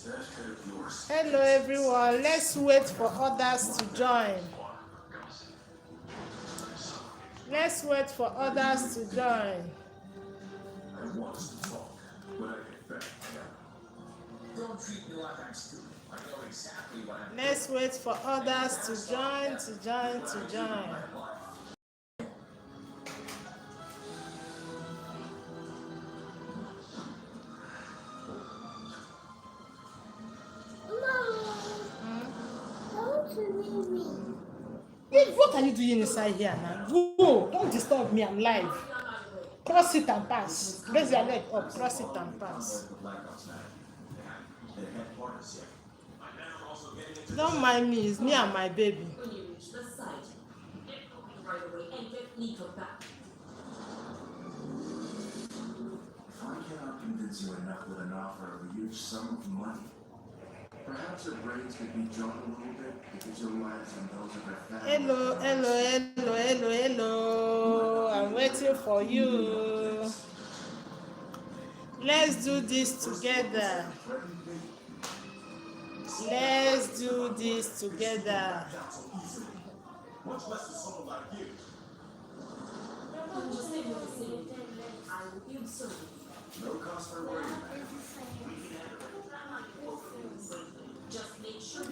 Hello everyone, let's wait for others to join. Let's wait for others to join. Let's wait for others to join. What are you doing inside here now? Go! Don't disturb me, I'm live. Cross it and pass. Raise your leg up, cross it and pass. Don't mind me, it's me and my baby. Convince you enough with an offer of a huge sum of money. Perhaps her brains could be drawn a little bit because your lives and those of her family. Hello. I'm waiting for you. Let's do this together. Let's do this together. Much less to someone like you. No cost for worrying.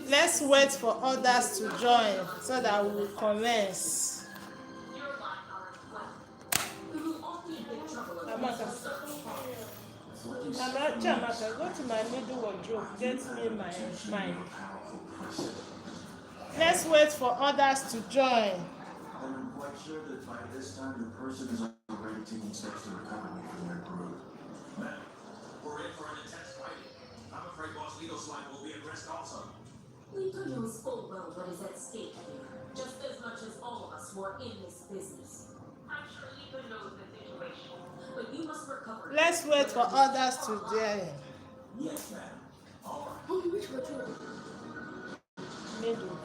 Let's wait for others to join so that we will commence. Amaka, go to my middle wardrobe. Get me my mic. Let's wait for others to join. And I'm quite sure that by this time the person is already taking steps to recover me from their group. Man, we're in for an intense fight. I'm afraid Boss Legal Slime will be at risk also. Lito knows full well what is at stake here, just as much as all of us who are in this business. I'm sure Lito knows the situation, but you must recover. Let's wait for others to join. Yes, ma'am. All right. Oh, which wardrobe? Middle.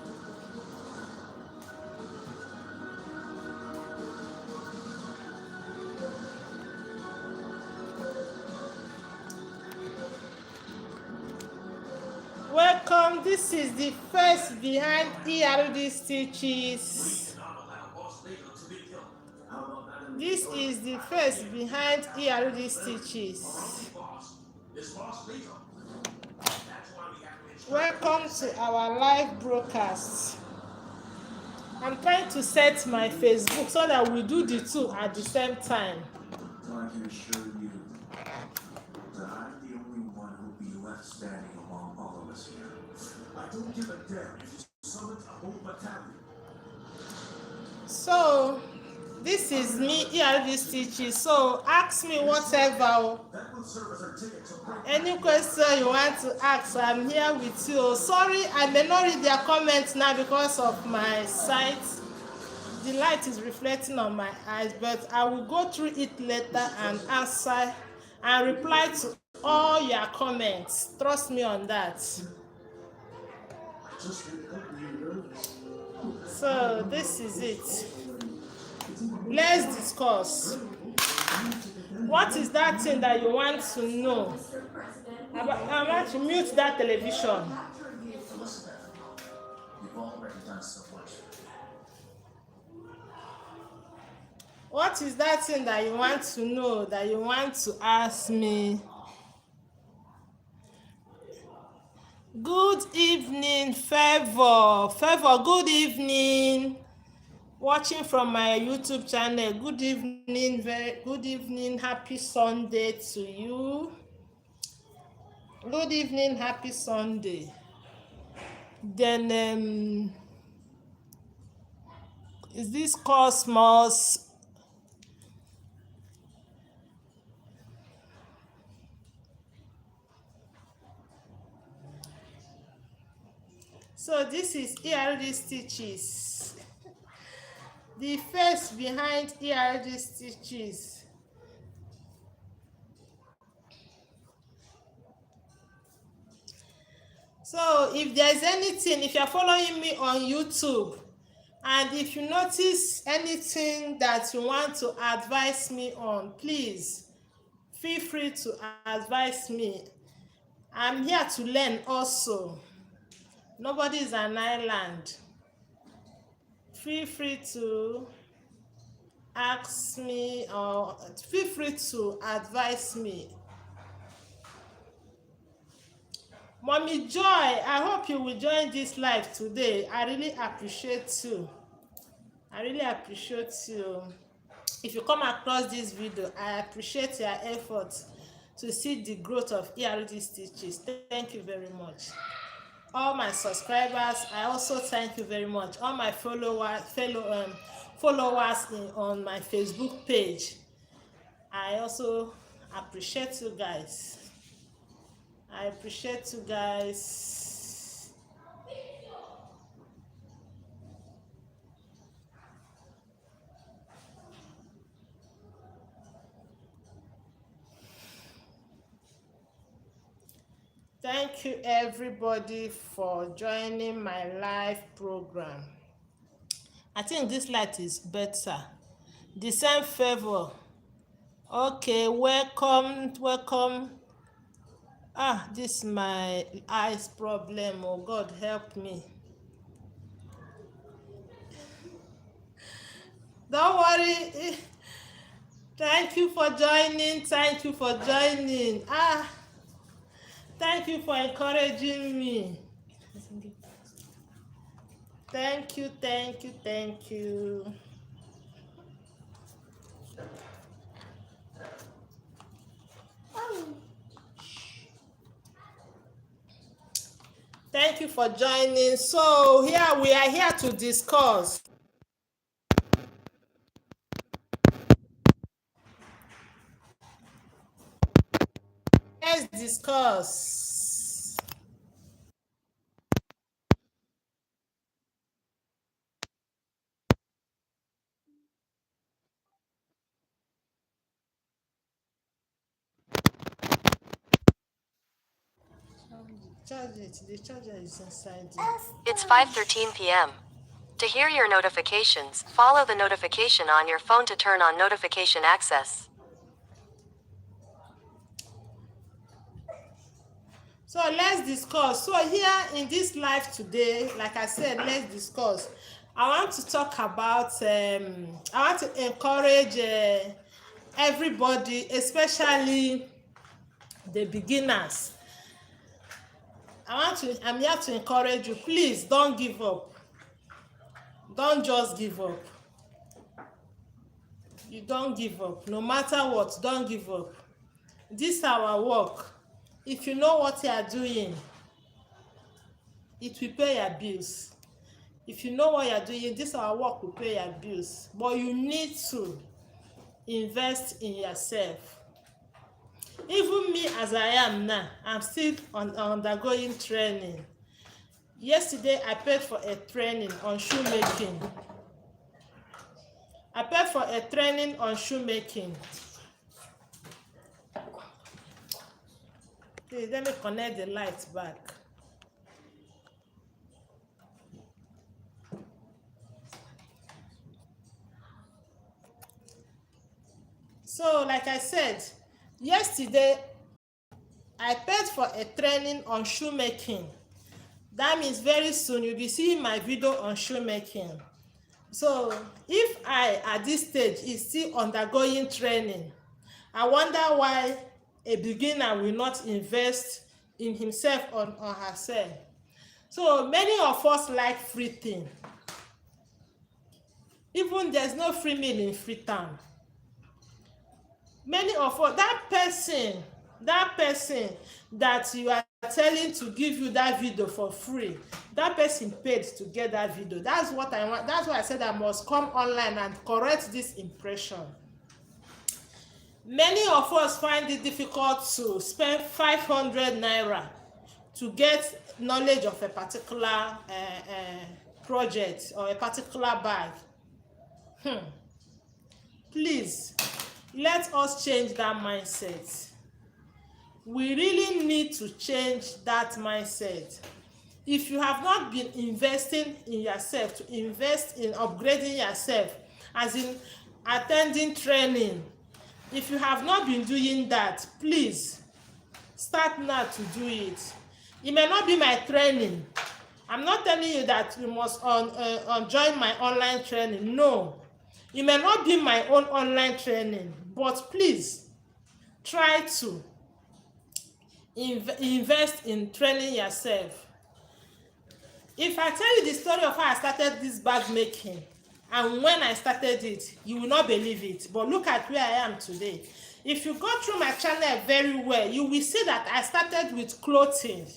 Welcome, this is the face behind ERD Stitches. This is the face behind ERD Stitches. Welcome to our live broadcast. I'm trying to set my Facebook so that we do the two at the same time. So I can assure you that I'm the only one who'll be left standing among all of us here. I don't give a damn if you summon a whole battalion. So, this is me, ERD Stitches. So, ask me whatever. That will serve as our ticket to break. Any question you want to ask, I'm here with you. Sorry, I may not read their comments now because of my sight. The light is reflecting on my eyes, but I will go through it later and answer and reply to all your comments. Trust me on that. So this is it. Let's discuss. What is that thing that you want to know? I'm about to mute that television. You've already done so much. What is that thing that you want to know, that you want to ask me? Good evening, Favor. Favor, good evening. Watching from my YouTube channel. Good evening, good evening. Happy Sunday to you. Good evening, happy Sunday. Then, is this Cosmos? So this is ERD Stitches. The face behind ERD Stitches. So if there's anything, if you're following me on YouTube, and if you notice anything that you want to advise me on, please feel free to advise me. I'm here to learn also. Nobody is an island. Feel free to ask me or feel free to advise me. Mommy Joy, I hope you will join this live today. I really appreciate you. I really appreciate you. If you come across this video, I appreciate your effort to see the growth of ERD Stitches. Thank you very much. All my subscribers, I also thank you very much. All my followers on my Facebook page, I also appreciate you guys. I appreciate you guys. Thank you everybody for joining my live program. I think this light is better. The same favor. Okay, welcome. This is my eyes problem. Oh God, help me. Don't worry. Thank you for joining. Thank you for joining. Thank you for encouraging me. Thank you. Thank you for joining. So here we are here to discuss. Let's discuss. Charge it. The charger is inside it. It's 5:13 p.m. To hear your notifications, follow the notification on your phone to turn on notification access. So let's discuss. So here in this live today, like I said, let's discuss. I want to talk about, I want to encourage everybody, especially the beginners. I'm here to encourage you. Please don't give up. Don't just give up. You don't give up. No matter what, don't give up. This is our work. If you know what you are doing, it will pay your bills. If you know what you are doing, this our work will pay your bills. But you need to invest in yourself. Even me as I am now, I'm still undergoing training. Yesterday, I paid for a training on shoemaking. Please, let me connect the light back. So, like I said, yesterday, I paid for a training on shoemaking. That means very soon you'll be seeing my video on shoemaking. So if I at this stage is still undergoing training, I wonder why a beginner will not invest in himself or herself. So many of us like free thing. Even there's no free meal in free town. Many of us, that person that you are telling to give you that video for free, that person paid to get that video. That's what I want. That's why I said I must come online and correct this impression. Many of us find it difficult to spend 500 naira to get knowledge of a particular project or a particular bag. Please, let us change that mindset. We really need to change that mindset. If you have not been investing in yourself, to invest in upgrading yourself, as in attending training, if you have not been doing that, please start now to do it. It may not be my training. I'm not telling you that you must join my online training. No, it may not be my own online training, but please try to invest in training yourself. If I tell you the story of how I started this bag making and when I started it, you will not believe it. But look at where I am today. If you go through my channel very well, you will see that I started with clothing.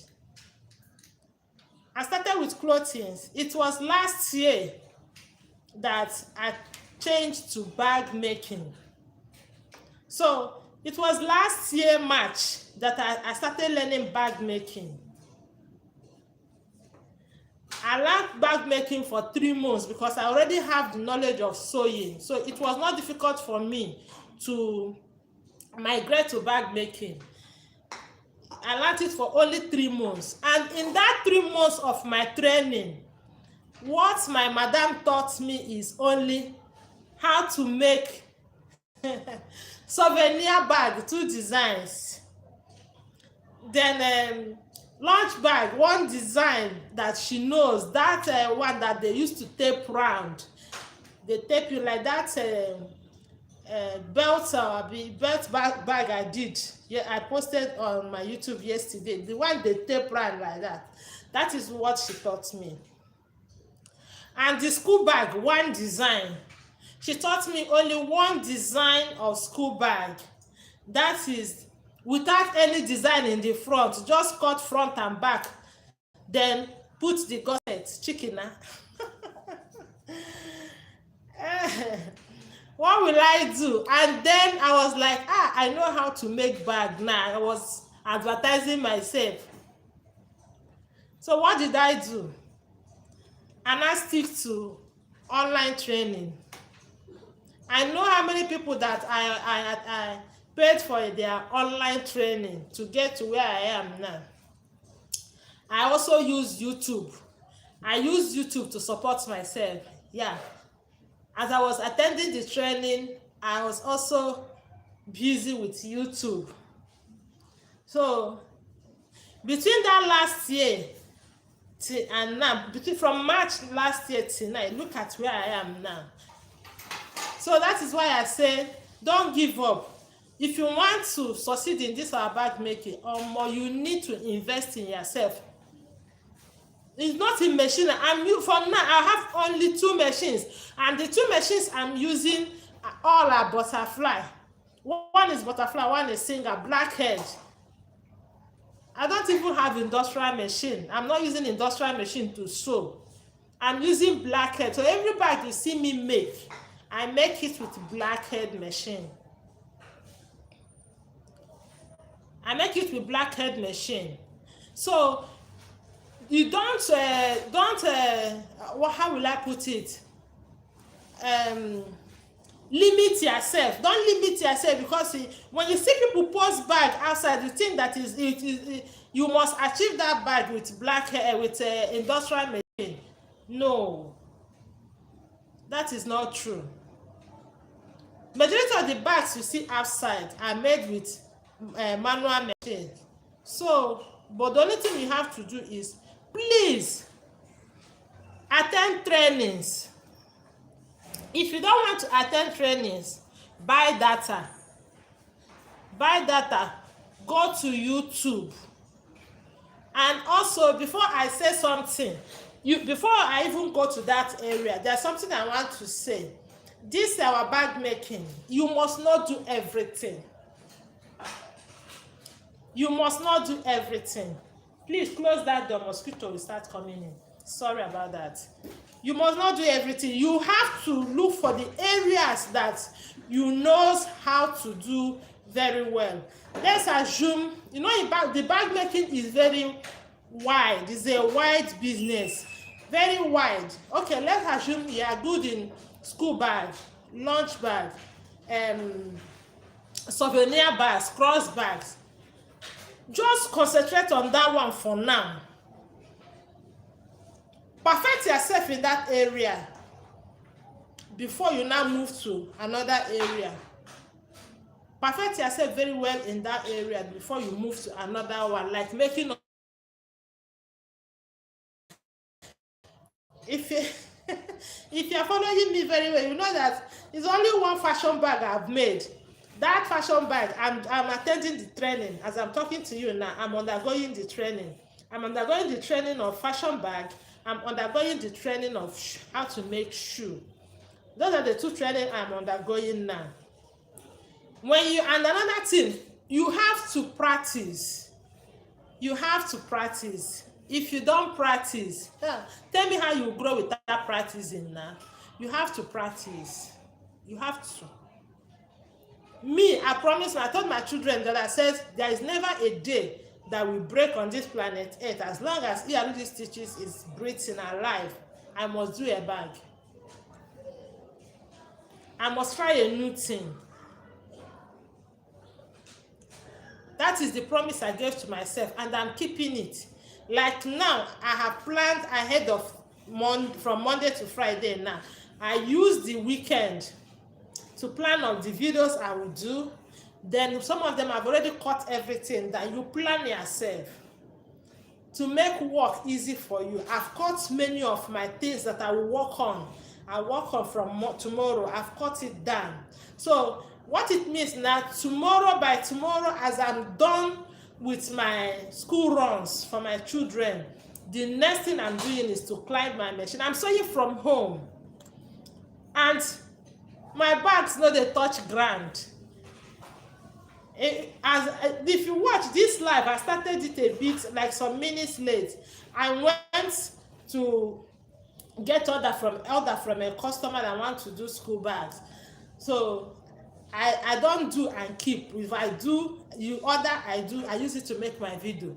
It was last year that I changed to bag making. So it was last year March that I started learning bag making. I learned bag making for 3 months because I already have the knowledge of sewing. So it was not difficult for me to migrate to bag making. I learned it for only 3 months. And in that 3 months of my training, what my madam taught me is only how to make souvenir bag, 2 designs. Then lunch bag, 1 design that she knows, that one that they used to tape round. They tape you like that belt bag I did. Yeah, I posted on my YouTube yesterday. The one they tape round like that. That is what she taught me. And the school bag, 1 design. She taught me only 1 design of school bag. That is without any design in the front, just cut front and back, then put the gusset chicken. What will I do? And then I was like, I know how to make bag now. I was advertising myself. So what did I do? And I stick to online training. I know how many people that I paid for their online training to get to where I am now. I also use YouTube. I use YouTube to support myself. Yeah. As I was attending the training, I was also busy with YouTube. So between that last year and now, from March last year till now, look at where I am now. So that is why I say, don't give up. If you want to succeed in this bag making, you need to invest in yourself. It's not in machine. For now, I have only 2 machines, and the 2 machines I'm using all are butterfly. One is butterfly, one is singer, blackhead. I don't even have industrial machine. I'm not using industrial machine to sew. I'm using blackhead. So every bag you see me make, I make it with blackhead machine. I make it with blackhead machine. So you don't how will I put it? Limit yourself. Don't limit yourself, because when you see people post bag outside, you think that you must achieve that bag with blackhead, with industrial machine. No, that is not true. Majority of the bags you see outside are made with manual machine. So, but the only thing you have to do is, please attend trainings. If you don't want to attend trainings, buy data. Go to YouTube. And also, before I say something, before I even go to that area, there's something I want to say. This our bag making, you must not do everything. You must not do everything. Please close that door, mosquito will start coming in. Sorry about that. You must not do everything. You have to look for the areas that you know how to do very well. Let's assume, the bag making is very wide. It's a wide business. Very wide. Okay, let's assume you are good in school bag, lunch bag, souvenir bags, cross bags. Just concentrate on that one for now. Perfect yourself in that area before you now move to another area. Perfect yourself very well in that area before you move to another one, like making. If you if you're following me very well, you know that it's only one fashion bag I've made. That fashion bag, I'm attending the training as I'm talking to you now. I'm undergoing the training. I'm undergoing the training of fashion bag. I'm undergoing the training of how to make shoe. Those are the two training I'm undergoing now. When you, and another thing, you have to practice. You have to practice. If you don't practice, tell me how you grow without practicing now. You have to practice. You have to. Me, I promise, I told my children that I said there is never a day that will break on this planet Earth. As long as ERD Stitches is breathing alive, I must do a bag. I must try a new thing. That is the promise I gave to myself, and I'm keeping it. Like now, I have planned ahead of from Monday to Friday now. I use the weekend to plan on the videos I will do. Then some of them I've already cut everything that you plan yourself to make work easy for you. I've cut many of my things that I will work on. I work on from tomorrow. I've cut it down. So what it means now, tomorrow, by tomorrow, as I'm done with my school runs for my children, the next thing I'm doing is to climb my machine. I'm sewing from home. And my bags no dey touch ground. If you watch this live, I started it a bit like some minutes late. I went to get order from a customer that want to do school bags. So I don't do and keep. If I do, you order, I do. I use it to make my video.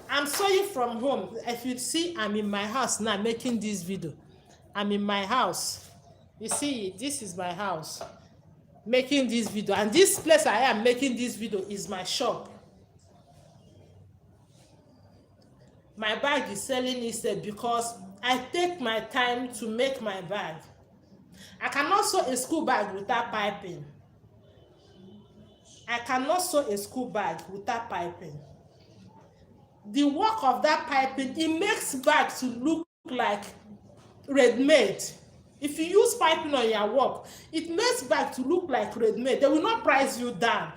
I'm sewing from home. If you see, I'm in my house now making this video. I'm in my house. You see, this is my house making this video, and this place I am making this video is my shop. My bag is selling instead because I take my time to make my bag. I cannot sew a school bag without piping. I cannot sew a school bag without piping. The work of that piping, it makes bag to look like ready-made. If you use piping on your work, it makes bag to look like ready-made. They will not price you down.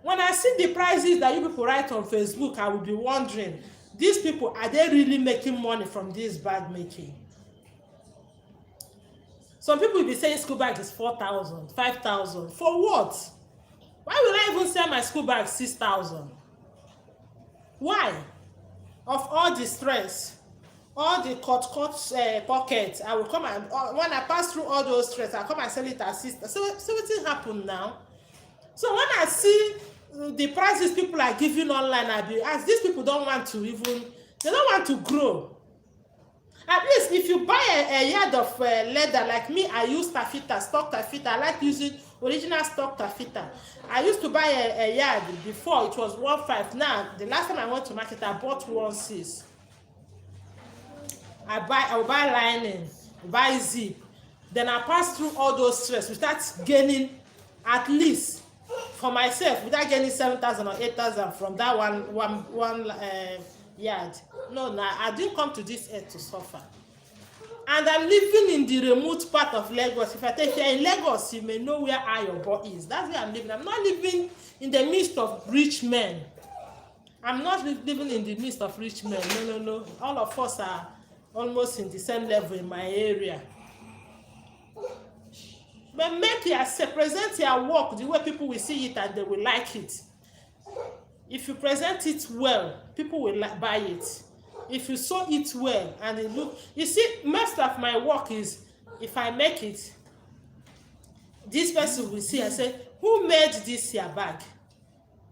When I see the prices that you people write on Facebook, I will be wondering, these people, are they really making money from this bag making? Some people will be saying school bag is 4,000, 5,000. For what? Why will I even sell my school bag 6,000? Why? Of all the stress, all the cut pockets, I will come and when I pass through all those stress, I come and sell it as 6,000. So what happen now? So when I see the prices people are giving online, I be as these people don't want to even, they don't want to grow. At least if you buy a yard of leather, like me, I use taffeta, stock taffeta. I like using original stock taffeta. I used to buy a yard before, it was 1.5. Now, the last time I went to market, I bought 1.6. I will buy lining, buy zip. Then I pass through all those stress without gaining, at least for myself, without gaining 7,000 or 8,000 from that one yard. No, I didn't come to this earth to suffer. And I'm living in the remote part of Lagos. If you're in Lagos, you may know where Ayobo is. That's where I'm living. I'm not living in the midst of rich men. I'm not living in the midst of rich men. No. All of us are almost in the same level in my area. But make yourself, present your work the way people will see it and they will like it. If you present it well, people will buy it. If you sew it well and it look, you see, most of my work is, if I make it, this person will see and say, who made this your bag?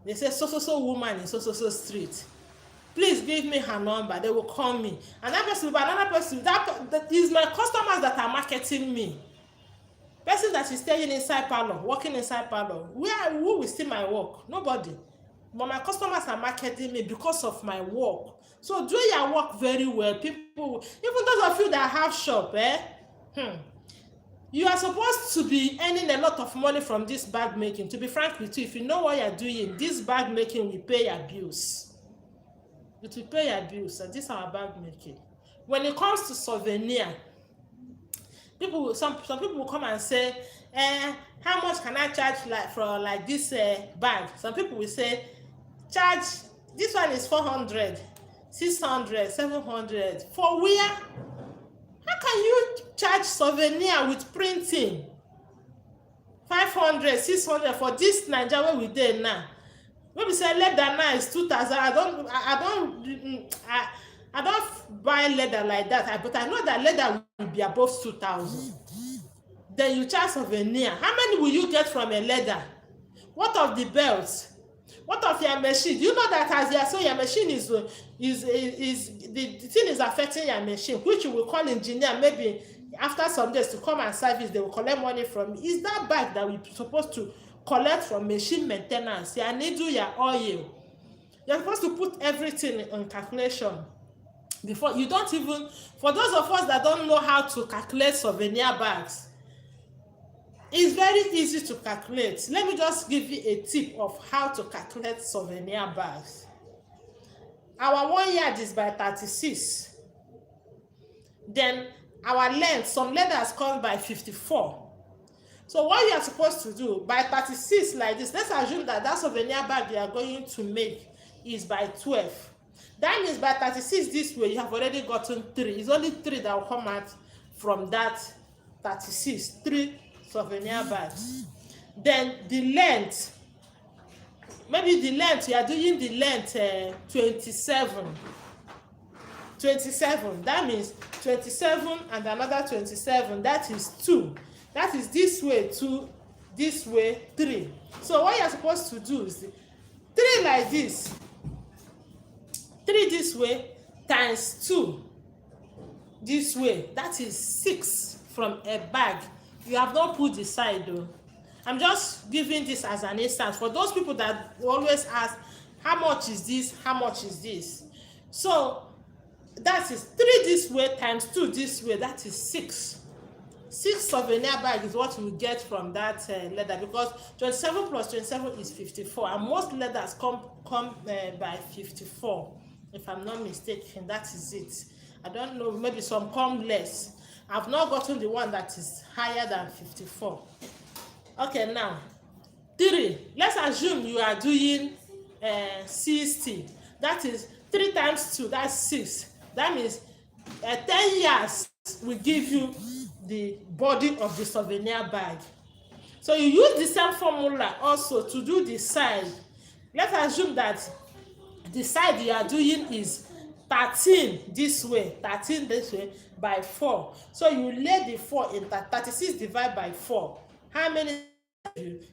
They say, so woman in so street. Please give me her number. They will call me. And that person, another person, that is my customers that are marketing me. Person that is staying inside parlor, working inside parlor. Who will see my work? Nobody. But my customers are marketing me because of my work. So do your work very well. People, even those of you that have shop, You are supposed to be earning a lot of money from this bag making. To be frank with you, if you know what you're doing, this bag making will pay your bills. It will pay your bills. And this is our bag making. When it comes to souvenir, some people will come and say, how much can I charge for this bag? Some people will say, charge, this one is 400, 600, 700. For where? How can you charge souvenir with printing 500, 600 for this Nigeria where we dey now? When we say leather now is 2,000, I don't buy leather like that, but I know that leather will be above 2,000. Then you charge souvenir. How many will you get from a leather? What of the belts? What of your machine? Do you know that as your machine is the thing is affecting your machine, which you will call engineer maybe after some days to come and service, they will collect money from you. Is that bag that we're supposed to collect from machine maintenance? Your needle, your oil. You're supposed to put everything on calculation before you don't even, for those of us that don't know how to calculate souvenir bags, it's very easy to calculate. Let me just give you a tip of how to calculate souvenir bags. Our 1 yard is by 36. Then our length, some leathers come by 54. So what you are supposed to do, by 36 like this, let's assume that souvenir bag you are going to make is by 12. That means by 36 this way, you have already gotten 3. It's only 3 that will come out from that 36. 3 souvenir bags. Then the length, maybe the length, you are doing the length 27. That means 27 and another 27, that is 2. That is this way 2, this way 3. So what you are supposed to do is 3 like this, 3 this way times 2 this way, that is 6 from a bag. You have not put the side though. I'm just giving this as an instance for those people that always ask, how much is this, how much is this? So that is 3 this way times 2 this way, that is 6. 6 souvenir bag is what we get from that leather, because 27 plus 27 is 54, and most leathers come by 54, if I'm not mistaken. That is it. I don't know, maybe some come less. I've not gotten the one that is higher than 54. Okay, now 3. Let's assume you are doing 60. That is 3 times 2, that's 6. That means 10 years will give you the body of the souvenir bag. So you use the same formula also to do the side. Let's assume that the side you are doing is 13 this way by 4. So you lay the 4 in that 36 divided by 4. How many?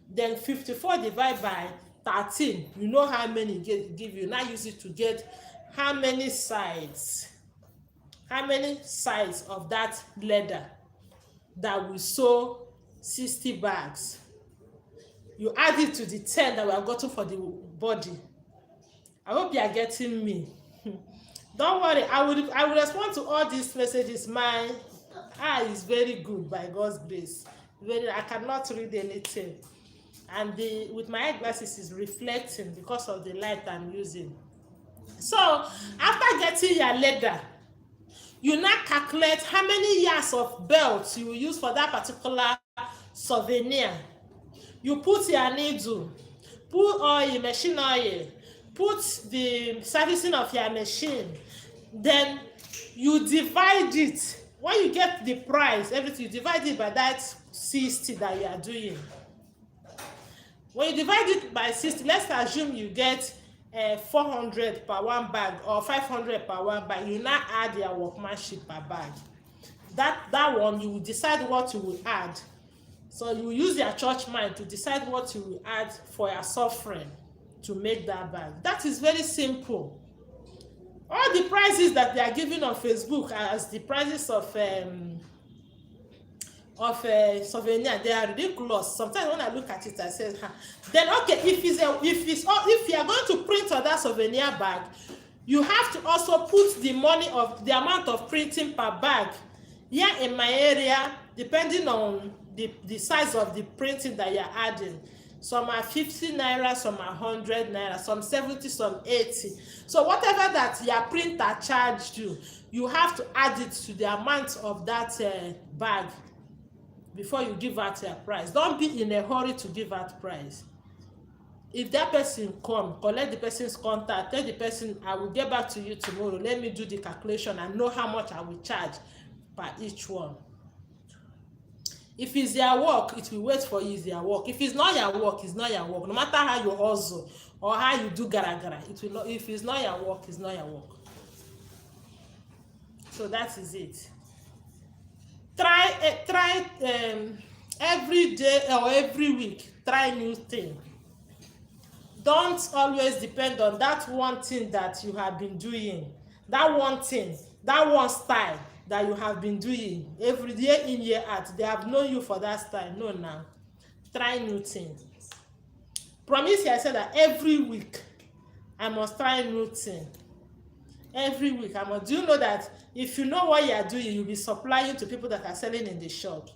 Then 54 divided by 13. You know how many give you. Now use it to get how many sides. How many sides of that leather that will sew 60 bags. You add it to the 10 that we have gotten for the body. I hope you are getting me. Don't worry, I will respond to all these messages. My eye is very good by God's grace. I cannot read anything. And with my eyeglasses is reflecting because of the light I'm using. So after getting your leather, you now calculate how many years of belts you will use for that particular souvenir. You put your needle, put oil, machine oil, put the servicing of your machine. Then you divide it. When you get the price, everything, you divide it by that 60 that you are doing. When you divide it by 60, let's assume you get 400 per one bag or 500 per one bag. You now add your workmanship per bag. That one, you will decide what you will add. So you will use your church mind to decide what you will add for your suffering to make that bag. That is very simple. All the prices that they are giving on Facebook as the prices of souvenir, they are ridiculous. Sometimes when I look at it, I say, then okay, if you are going to print on that souvenir bag, you have to also put the money of the amount of printing per bag. Here in my area, depending on the size of the printing that you're adding. Some are 50 naira, some are 100 naira, some 70, some 80. So whatever that your printer charged you, you have to add it to the amount of that bag before you give out your price. Don't be in a hurry to give out price. If that person come, collect the person's contact, tell the person, I will get back to you tomorrow, let me do the calculation and know how much I will charge per each one. If it's their work, it will wait for you. It's their work. If it's not your work, it's not your work. No matter how you hustle or how you do gara, it will not. If it's not your work, it's not your work. So that is it. Try every day or every week. Try new thing. Don't always depend on that one thing that you have been doing. That one thing, that one style that you have been doing every year in, year out. They have known you for that style. No, now. Try new things. Promise yourself that every week I must try new thing. Every week I must. Do you know that if you know what you are doing, you'll be supplying to people that are selling in the shop?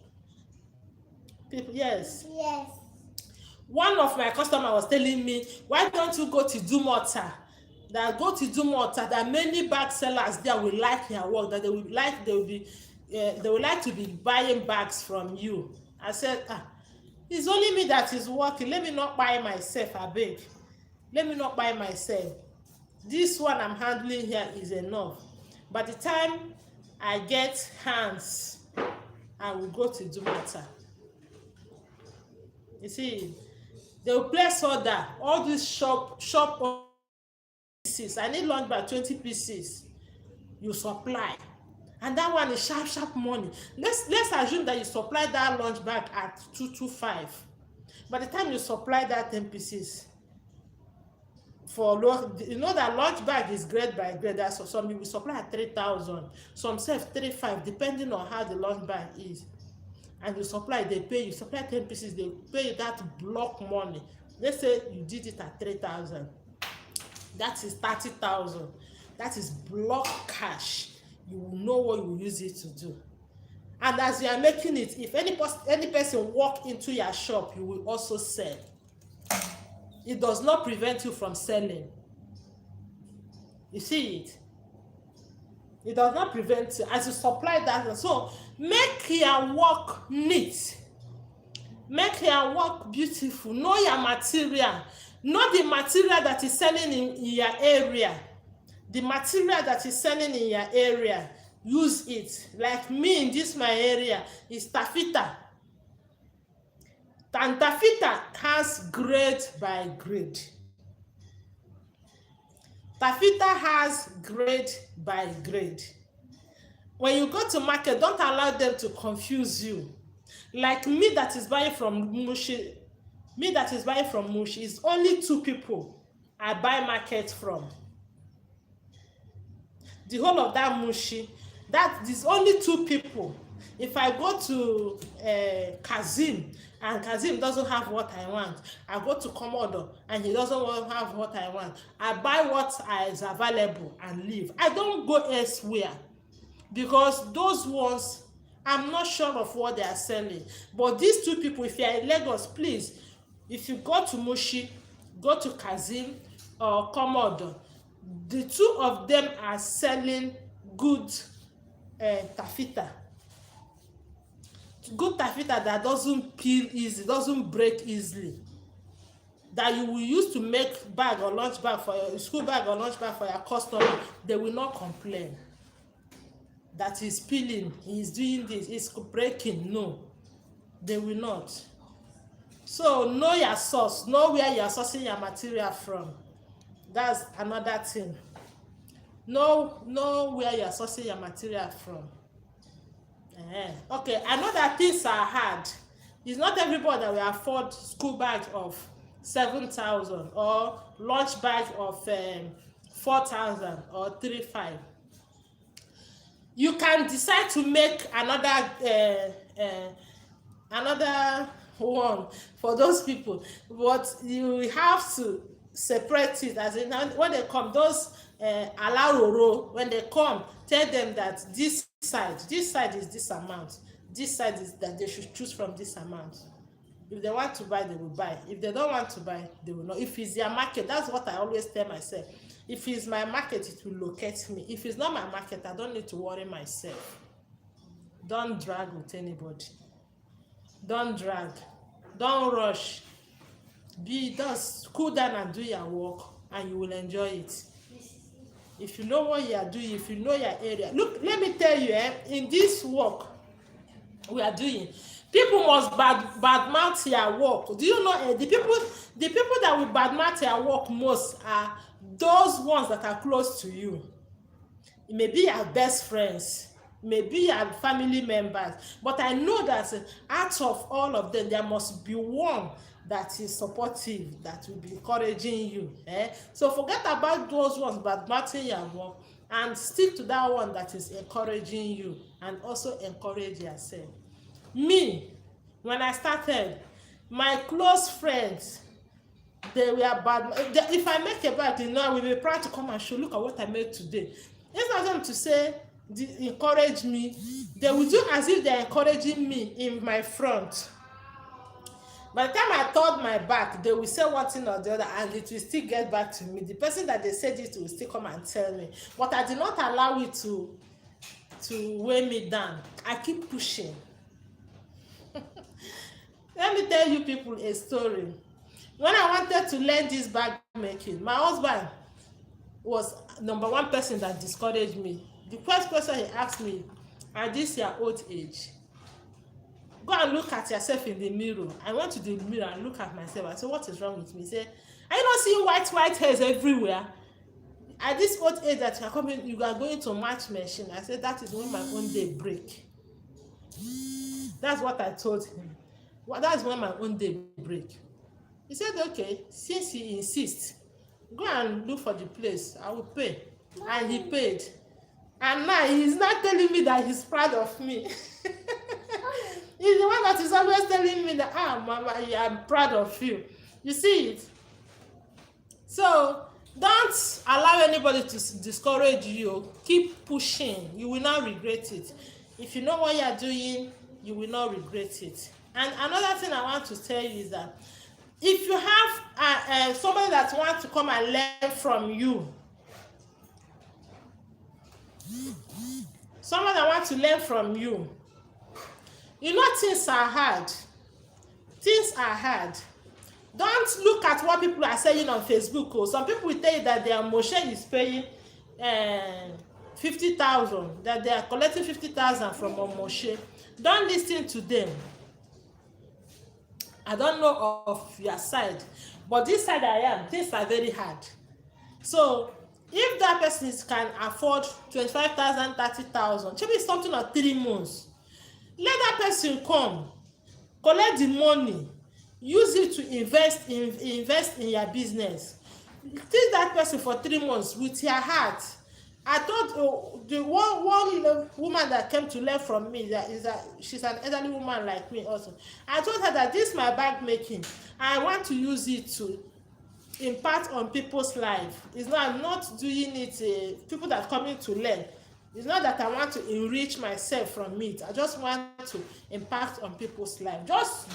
People, yes. Yes. One of my customers was telling me, why don't you go to Dumota? That go to Dumota, that many bag sellers there will like your work, that they will like to be buying bags from you. I said, it's only me that is working. Let me not buy myself, I beg. Let me not buy myself. This one I'm handling here is enough. By the time I get hands, I will go to Dumota. You see, they will place order. All these shop pieces. I need lunch bag 20 pieces. You supply, and that one is sharp money. Let's assume that you supply that lunch bag at 225. By the time you supply that 10 pieces, you know that lunch bag is grade by grade. That's some you will supply at 3,000, some say 3,500, depending on how the lunch bag is. And you supply, they pay you. Supply 10 pieces, they pay you that block money. Let's say you did it at 3,000. That is 30,000. That is block cash. You will know what you will use it to do. And as you are making it, if any person walk into your shop, you will also sell. It does not prevent you from selling. You see it? It does not prevent you as you supply that. So make your work neat. Make your work beautiful. Know your material. Know the material that is selling in your area. The material that is selling in your area, use it. Like me in this my area is taffeta. And taffeta has grade by grade. Taffeta has grade by grade. When you go to market, don't allow them to confuse you. Like me that is buying from Mushi, it's only 2 people I buy market from. The whole of that Mushi, that is only 2 people. If I go to Kazim and Kazim doesn't have what I want, I go to Commodore and he doesn't have what I want, I buy what is available and leave. I don't go elsewhere because those ones, I'm not sure of what they are selling. But these 2 people, if you are in Lagos, please, if you go to Mushi, go to Kazim or Commodore, the 2 of them are selling good taffeta. Good taffeta that doesn't peel easy, doesn't break easily, that you will use to make bag or lunch bag for your school bag or lunch bag for your customer. They will not complain that he's peeling, he's doing this, he's breaking. No, they will not. So know your source, know where you are sourcing your material from. That's another thing. Know where you are sourcing your material from. Okay, I know that things are hard. It's not everybody that will afford school bag of 7,000 or lunch bag of 4,000 or 3,500. You can decide to make another one for those people, but you have to separate it. As in, when they come, those alaroro, when they come, tell them that this side is this amount, this side is that they should choose from this amount. If they want to buy, they will buy. If they don't want to buy, they will not. If it's their market, that's what I always tell myself. If it's my market, it will locate me. If it's not my market, I don't need to worry myself. Don't drag with anybody. Don't drag. Don't rush. Just cool down and do your work, and you will enjoy it. If you know what you are doing, if you know your area. Look, let me tell you, in this work we are doing, people must badmouth your work. Do you know, the people that will badmouth your work most are those ones that are close to you. It may be your best friends, maybe your family members, but I know that out of all of them, there must be one that is supportive, that will be encouraging you. So forget about those ones badmouthing your work and stick to that one that is encouraging you, and also encourage yourself. Me, when I started, my close friends, they were bad. If I make a bag, I will be proud to come and show, look at what I made today. It's not them to say, encourage me. They will do as if they're encouraging me in my front. By the time I turn my back, they will say one thing or the other, and it will still get back to me. The person that they said it will still come and tell me. But I did not allow it to weigh me down. I keep pushing. Let me tell you people a story. When I wanted to learn this bag making, my husband was number one person that discouraged me. The first question he asked me, at this your old age, go and look at yourself in the mirror. I went to the mirror and look at myself. I said, what is wrong with me? He said, are you not seeing white hairs everywhere? At this old age that you are coming, you are going to match machine. I said, that is when my own day break. That's what I told him. Well, that's when my own day break. He said, okay, since he insists, go and look for the place. I will pay. And he paid. And now he's not telling me that he's proud of me. He's the one that is always telling me that, Mama, I'm proud of you. You see it? So don't allow anybody to discourage you. Keep pushing. You will not regret it. If you know what you are doing, you will not regret it. And another thing I want to tell you is that if you have somebody that wants to come and learn from you, someone that wants to learn from you, you know things are hard. Things are hard. Don't look at what people are saying on Facebook. Some people will tell you that their motion is paying 50,000, that they are collecting 50,000 from a Moshe. Don't listen to them. I don't know of your side, but this side I am, things are very hard. So if that person can afford 25,000, 30,000, maybe something of 3 months, let that person come, collect the money, use it to invest in your business. Teach that person for 3 months with your heart. I thought the one woman that came to learn from me, she's an elderly woman like me also. I told her that this is my bag making. I want to use it to impact on people's life. It's not, I'm not doing it people that are coming to learn. It's not that I want to enrich myself from it. I just want to impact on people's life. Just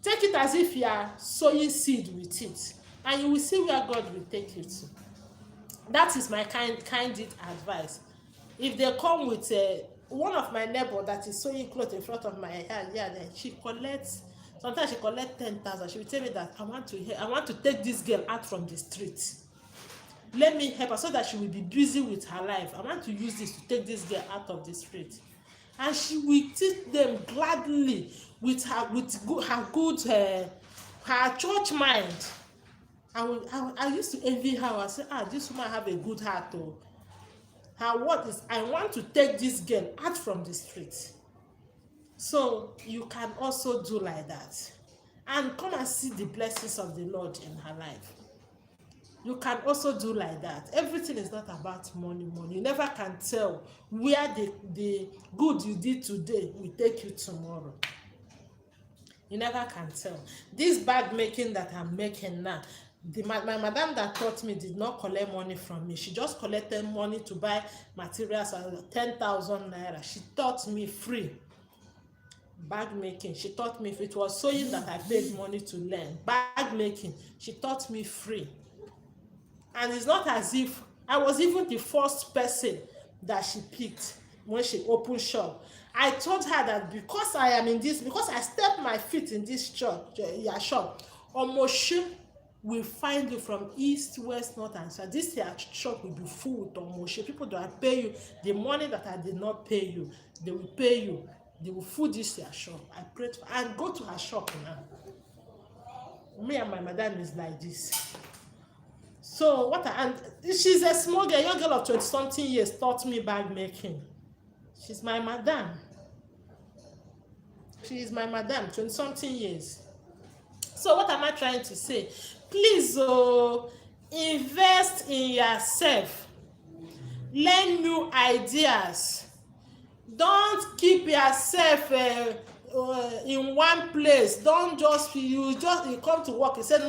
take it as if you are sowing seed with it, and you will see where God will take you to. That is my candid advice. If they come with one of my neighbor that is sewing clothes in front of my head, then she collects. Sometimes she collects 10,000. She will tell me that I want to take this girl out from the street. Let me help her so that she will be busy with her life. I want to use this to take this girl out of the street, and she will teach them gladly with her church mind. I used to envy her. I said, this woman have a good heart. Her word is, I want to take this girl out from the street. So you can also do like that, and come and see the blessings of the Lord in her life. You can also do like that. Everything is not about money. You never can tell where the good you did today will take you tomorrow. You never can tell. This bag making that I'm making now, my madam that taught me did not collect money from me. She just collected money to buy materials at 10,000 naira. She taught me free. bag making, she taught me. If it was sewing that I paid money to learn, bag making, she taught me free. And it's not as if I was even the first person that she picked when she opened shop. I told her that because I am in this, because I stepped my feet in this shop, Omoshe will find you from east, west, north, and south. This your shop will be full with Omoshe. People that will pay you the money that I did not pay you, they will pay you. They will food this your shop. I prayed for, and go to her shop now. Me and my madam is like this. So what and she's a small girl, young girl of 20-something years, taught me bag making. She's my madam. She is my madam, 20-something years. So what am I trying to say? Please, invest in yourself. Learn new ideas. Don't keep yourself in one place. Don't just you come to work. You said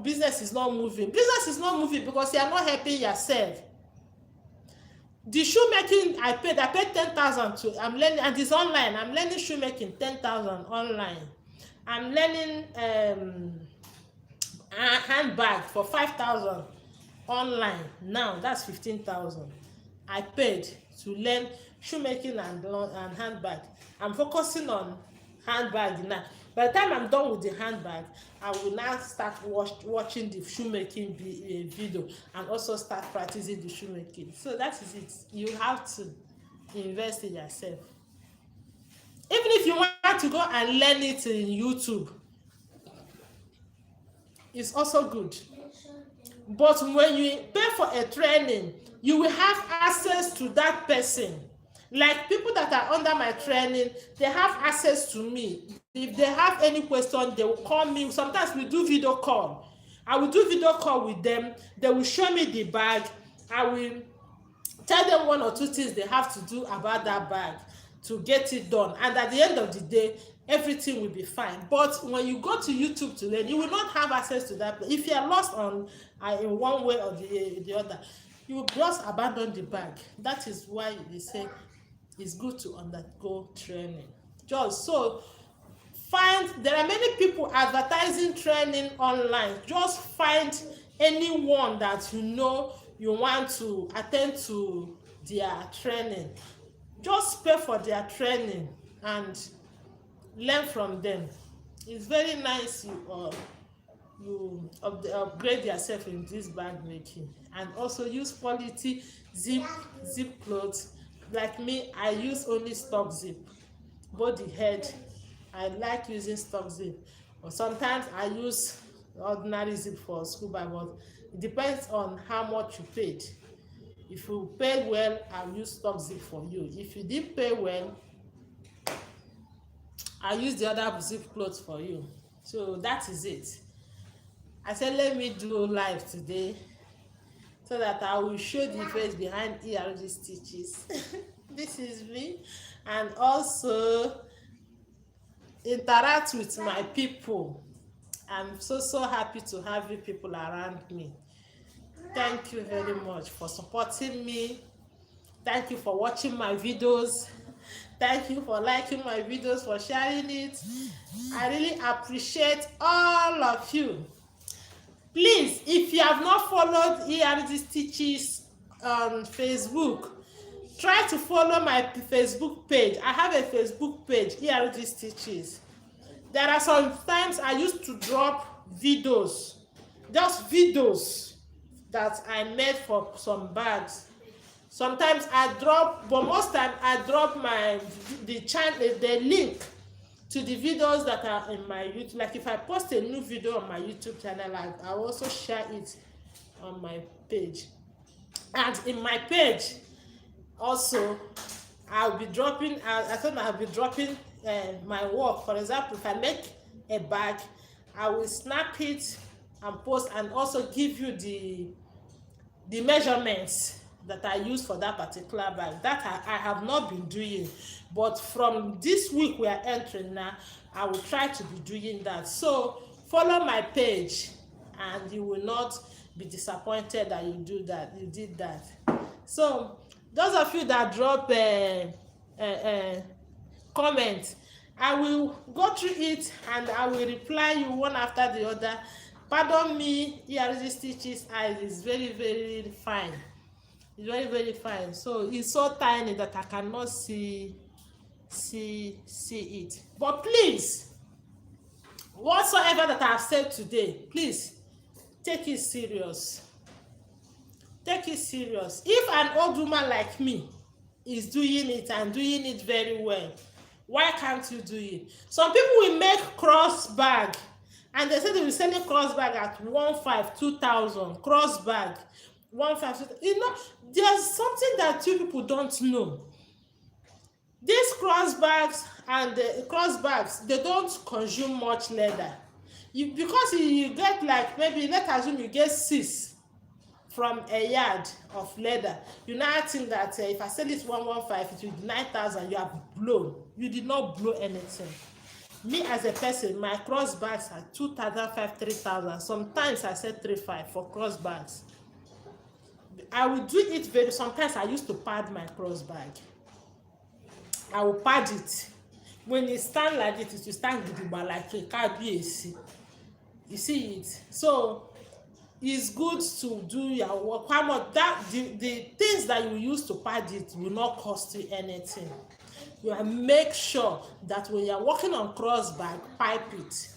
business is not moving. Business is not moving because you are not helping yourself. The shoemaking I paid 10,000 to. I'm learning, and it's online. I'm learning shoemaking 10,000 online. I'm learning a handbag for 5,000 online. Now that's 15,000. I paid to learn shoemaking and handbag. I'm focusing on handbag now. By the time I'm done with the handbag, I will now start watching the shoemaking video and also start practicing the shoemaking. So that is it. You have to invest in yourself. Even if you want to go and learn it in YouTube, it's also good. But when you pay for a training, you will have access to that person. Like people that are under my training, they have access to me. If they have any question, they will call me. Sometimes we do video call. I will do video call with them. They will show me the bag. I will tell them 1 or 2 things they have to do about that bag to get it done. And at the end of the day, everything will be fine. But when you go to YouTube to learn, you will not have access to that. If you are lost in one way or the other, you will just abandon the bag. That is why they say it's good to undergo training. Just so there are many people advertising training online. Just find anyone that you know you want to attend to their training. Just pay for their training and learn from them. It's very nice you upgrade yourself in this bag making, and also use quality zip clothes. Like me, I use only stock zip. Body head, I like using stock zip, or sometimes I use ordinary zip for school bag, but it depends on how much you paid. If you paid well, I'll use stock zip for you. If you didn't pay well, I'll use the other zip clothes for you. So that is it. I said let me do live today so that I will show the face behind ERD Stitches. This is me. And also interact with my people. I'm so happy to have you people around me. Thank you very much for supporting me. Thank you for watching my videos. Thank you for liking my videos, for sharing it. I really appreciate all of you. Please, if you have not followed ERD Stitches on Facebook, try to follow my Facebook page. I have a Facebook page, ERD Stitches. There are some times I used to drop videos, just videos that I made for some bags. Sometimes I drop, but most time I drop the link to the videos that are in my YouTube. Like if I post a new video on my YouTube channel, I also share it on my page. And in my page also, I'll be dropping, I thought I'll be dropping my work. For example, if I make a bag, I will snap it and post, and also give you the measurements that I use for that particular bag. That I have not been doing, but from this week we are entering now, I will try to be doing that. So follow my page and you will not be disappointed that you did that. So those of you that drop comment, I will go through it and I will reply you one after the other. Pardon me, ERD Stitches eyes is very, very fine. It's very, very fine. So it's so tiny that I cannot see it. But please, whatsoever that I have said today, please take it serious. Take it serious. If an old woman like me is doing it and doing it very well, why can't you do it? Some people will make cross bag and they say they will sell a cross bag at 1,500, 2,000. Cross bag 1,500. You know, there's something that you people don't know. These cross bags and the cross bags, they don't consume much leather. Because you get like, maybe let's assume you get 6 from a yard of leather. You now think that if I sell it 115, it will be 9,000. You have blown. You did not blow anything. Me as a person, my cross bags are 2,500, 3,000. Sometimes I sell 3,500 for cross bags. I will do it very. Sometimes I used to pad my cross bag. I will pad it. When it stand like it will stand like a KBAC. You see it. So it's good to do your work. How much that the things that you use to pad it will not cost you anything. You make sure that when you're working on cross bag, pipe it.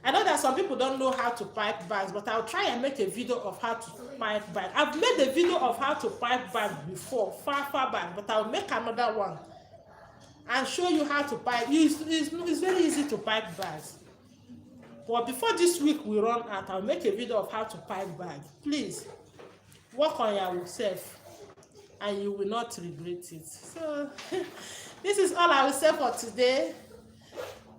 I know that some people don't know how to pipe bags, but I'll try and make a video of how to pipe bag. I've made a video of how to pipe bag before, far back, but I'll make another one and show you how to pipe. It's very easy to pipe bags. But before this week we run out, I'll make a video of how to pipe bag. Please work on yourself and you will not regret it. So this is all I will say for today.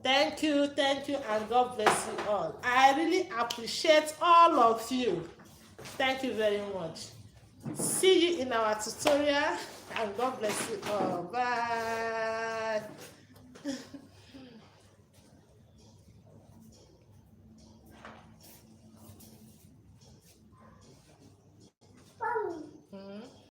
Thank you, and God bless you all. I really appreciate all of you. Thank you very much. See you in our tutorial, and God bless you all. Bye.